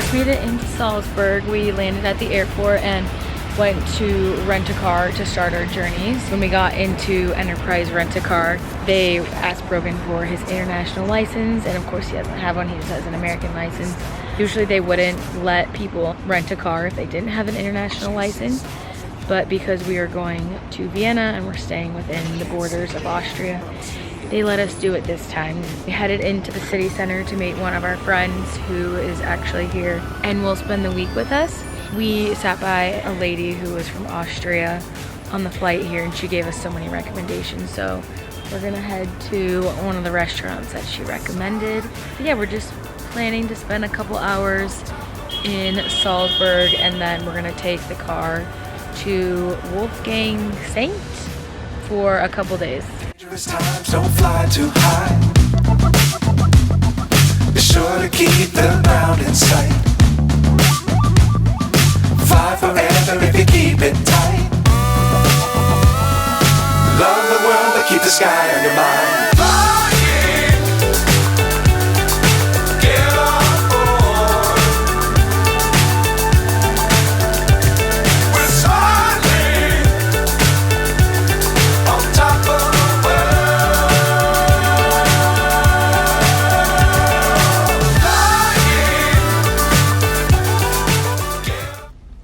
just made it into Salzburg. We landed at the airport and went to rent a car to start our journeys. When we got into Enterprise Rent-A-Car, they asked Brogan for his international license, and of course he doesn't have one, he just has an American license. Usually they wouldn't let people rent a car if they didn't have an international license, but because we are going to Vienna and we're staying within the borders of Austria, they let us do it this time. We headed into the city center to meet one of our friends who is actually here and will spend the week with us. We sat by a lady who was from Austria on the flight here, and she gave us so many recommendations. So we're gonna head to one of the restaurants that she recommended. But yeah, we're just planning to spend a couple hours in Salzburg, and then we're gonna take the car to Wolfgang Saint for a couple days. Times don't fly too high. Be sure to keep the ground in sight. Fly forever if you keep it tight. Love the world but keep the sky on your mind. Flying, get on board. We're soaring on top of the world. Flying.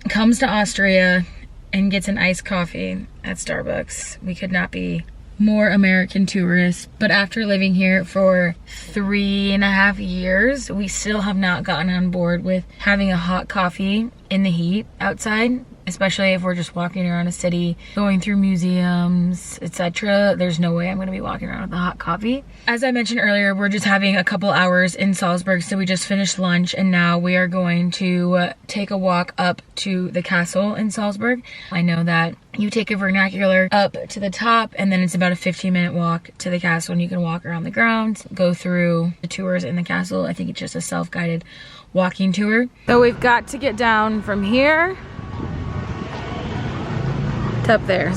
Comes to Austria and gets an iced coffee at Starbucks. We could not be more American tourists, but after living here for 3.5 years, we still have not gotten on board with having a hot coffee in the heat outside, especially if we're just walking around a city, going through museums, etc. There's no way I'm gonna be walking around with a hot coffee. As I mentioned earlier, we're just having a couple hours in Salzburg, so we just finished lunch and now we are going to take a walk up to the castle in Salzburg. I know that you take a vernacular up to the top and then it's about a 15-minute walk to the castle, and you can walk around the grounds, go through the tours in the castle. I think it's just a self-guided walking tour. So we've got to get down from here to up there.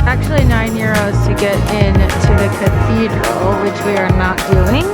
Actually €9 to get into the cathedral, which we are not doing.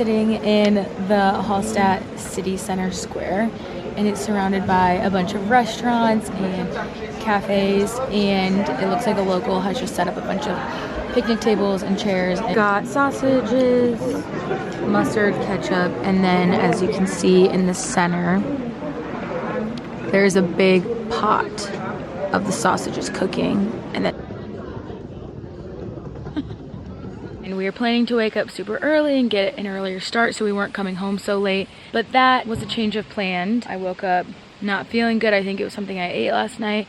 sitting in the Hallstatt City Center Square, and it's surrounded by a bunch of restaurants and cafes, and it looks like a local has just set up a bunch of picnic tables and chairs. Got sausages, mustard, ketchup, and then as you can see in the center, there's a big pot of the sausages cooking, and then and we were planning to wake up super early and get an earlier start so we weren't coming home so late, but that was a change of plan. I woke up not feeling good. I think it was something I ate last night,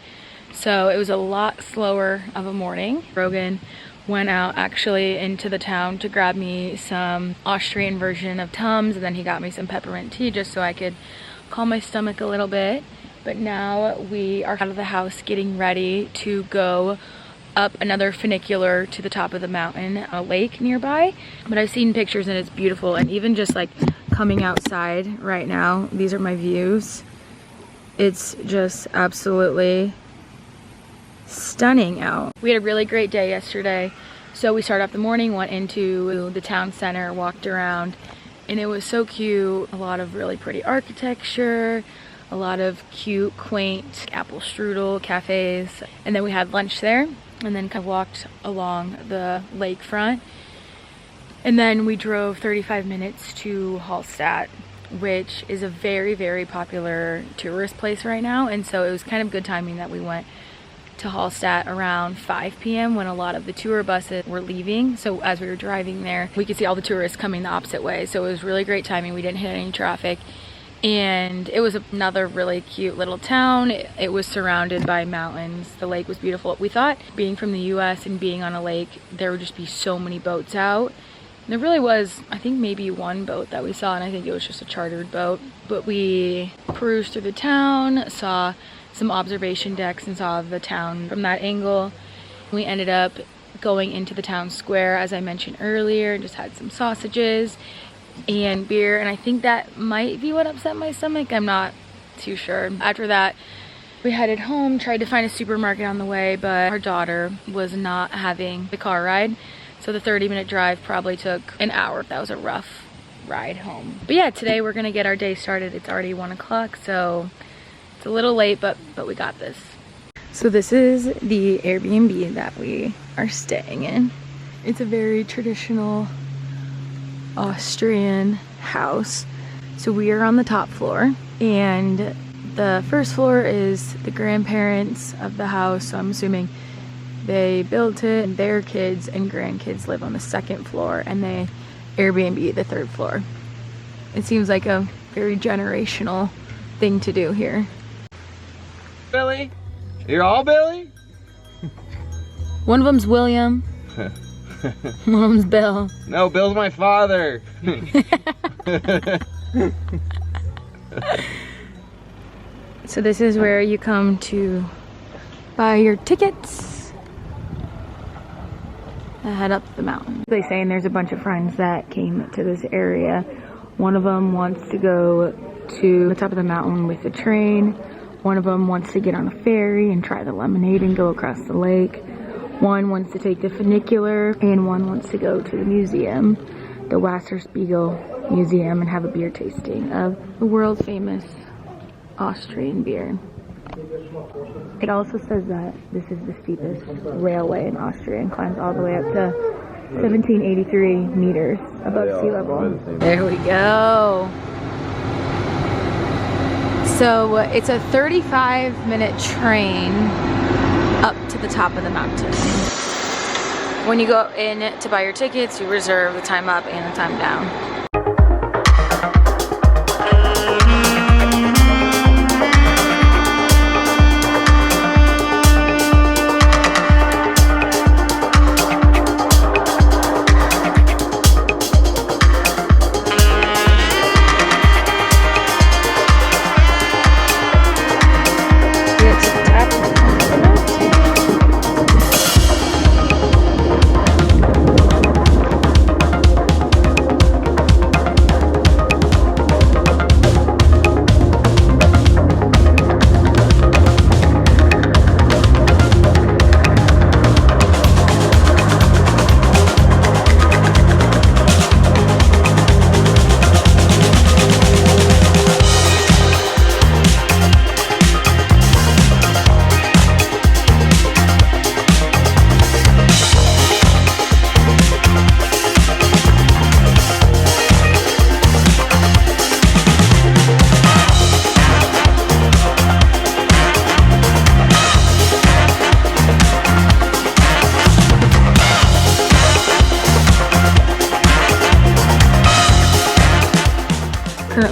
so it was a lot slower of a morning. Rogan went out actually into the town to grab me some Austrian version of Tums, and then he got me some peppermint tea just so I could calm my stomach a little bit. But now we are out of the house getting ready to go up another funicular to the top of the mountain, a lake nearby. But I've seen pictures and it's beautiful, and even just like coming outside right now, these are my views. It's just absolutely stunning out. We had a really great day yesterday. So we started off the morning, went into the town center, walked around, and it was so cute. A lot of really pretty architecture, a lot of cute, quaint apple strudel cafes. And then we had lunch there, and then kind of walked along the lakefront. And then we drove 35 minutes to Hallstatt, which is a very, very popular tourist place right now. And so it was kind of good timing that we went to Hallstatt around 5 p.m. when a lot of the tour buses were leaving. So as we were driving there, we could see all the tourists coming the opposite way. So it was really great timing. We didn't hit any traffic. And it was another really cute little town. It was surrounded by mountains. The lake was beautiful. We thought, being from the US and being on a lake, there would just be so many boats out. There really was, I think, maybe one boat that we saw, and I think it was just a chartered boat. But we perused through the town, saw some observation decks, and saw the town from that angle. We ended up going into the town square, as I mentioned earlier, and just had some sausages and beer, and I think that might be what upset my stomach. I'm not too sure. After that, we headed home, tried to find a supermarket on the way, but our daughter was not having the car ride, so the 30-minute drive probably took an hour. That was a rough ride home. But yeah, today we're gonna get our day started. It's already 1 o'clock, so it's a little late, but we got this. So this is the Airbnb that we are staying in. It's a very traditional Austrian house. So we are on the top floor, and the first floor is the grandparents of the house, so I'm assuming they built it, and their kids and grandkids live on the second floor, and they Airbnb the third floor. It seems like a very generational thing to do here. Billy? You're all Billy? One of them's William. One of them's Bill. No, Bill's my father. So this is where you come to buy your tickets and head up the mountain. They say, and there's a bunch of friends that came to this area. One of them wants to go to the top of the mountain with the train. One of them wants to get on a ferry and try the lemonade and go across the lake. One wants to take the funicular, and one wants to go to the museum, the Wasserspiegel Museum, and have a beer tasting of the world famous Austrian beer. It also says that this is the steepest railway in Austria and climbs all the way up to 1783 meters above sea level. There we go. So it's a 35-minute train up to the top of the mountain. When you go in to buy your tickets, you reserve the time up and the time down.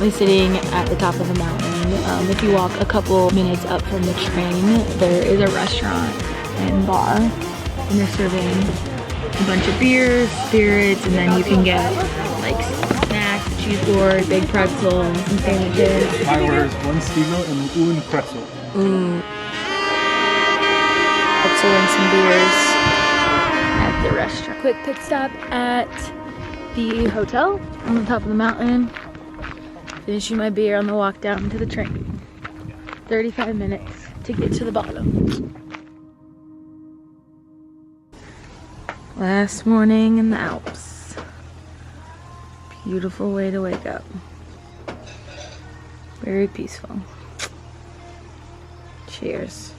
currently sitting at the top of the mountain. If you walk a couple minutes up from the train, there is a restaurant and bar, and they're serving a bunch of beers, spirits, and then you can get like snacks, cheese board, big pretzels, and sandwiches. My order is 1 Stiegel and un pretzel. Ooh. Pretzel and some beers at the restaurant. Quick pit stop at the hotel on the top of the mountain. Finishing my beer on the walk down to the train. 35 minutes to get to the bottom. Last morning in the Alps. Beautiful way to wake up. Very peaceful. Cheers.